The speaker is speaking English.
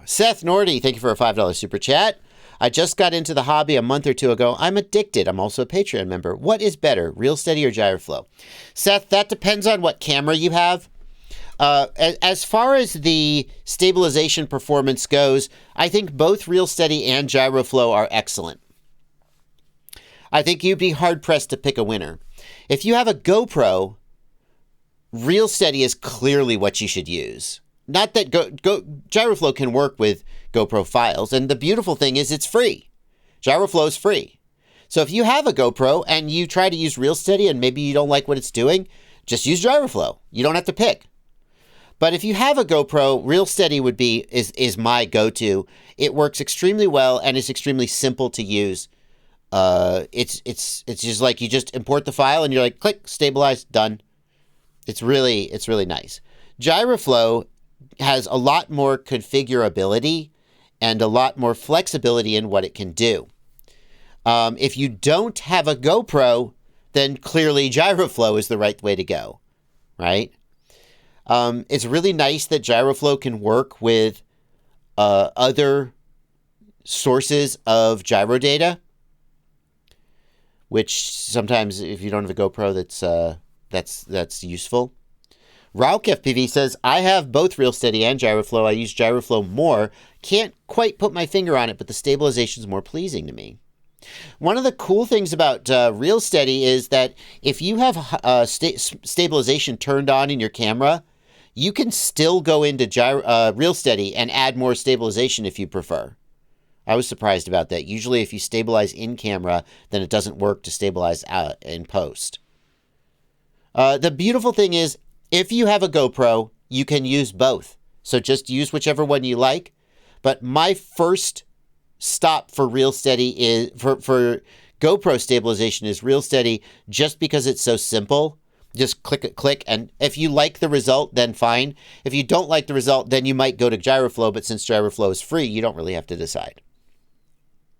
Seth Nordy, thank you for a $5 super chat. I just got into the hobby a month or two ago. I'm addicted. I'm also a Patreon member. What is better, Reelsteady or Gyroflow? Seth, that depends on what camera you have. As far as the stabilization performance goes, I think both Reelsteady and Gyroflow are excellent. I think you'd be hard-pressed to pick a winner. If you have a GoPro, Reelsteady is clearly what you should use. Not that Gyroflow can work with GoPro files, and the beautiful thing is it's free. Gyroflow is free. So if you have a GoPro and you try to use Reelsteady and maybe you don't like what it's doing, just use Gyroflow. You don't have to pick. But if you have a GoPro, Reelsteady is my go-to. It works extremely well and is extremely simple to use. It's just like you just import the file and you're like, click, stabilize, done. It's really nice. Gyroflow has a lot more configurability and a lot more flexibility in what it can do. If you don't have a GoPro, then clearly Gyroflow is the right way to go, right? It's really nice that Gyroflow can work with other sources of gyro data, which sometimes if you don't have a GoPro, that's useful. Rauk FPV says, I have both Reelsteady and Gyroflow. I use Gyroflow more. Can't quite put my finger on it, but the stabilization is more pleasing to me. One of the cool things about Reelsteady is that if you have stabilization turned on in your camera, you can still go into Reelsteady and add more stabilization if you prefer. I was surprised about that. Usually if you stabilize in camera, then it doesn't work to stabilize in post. The beautiful thing is, if you have a GoPro, you can use both. So just use whichever one you like. But my first stop for Reelsteady is for GoPro stabilization is Reelsteady, just because it's so simple. Just click, and if you like the result, then fine. If you don't like the result, then you might go to Gyroflow, but since Gyroflow is free, you don't really have to decide.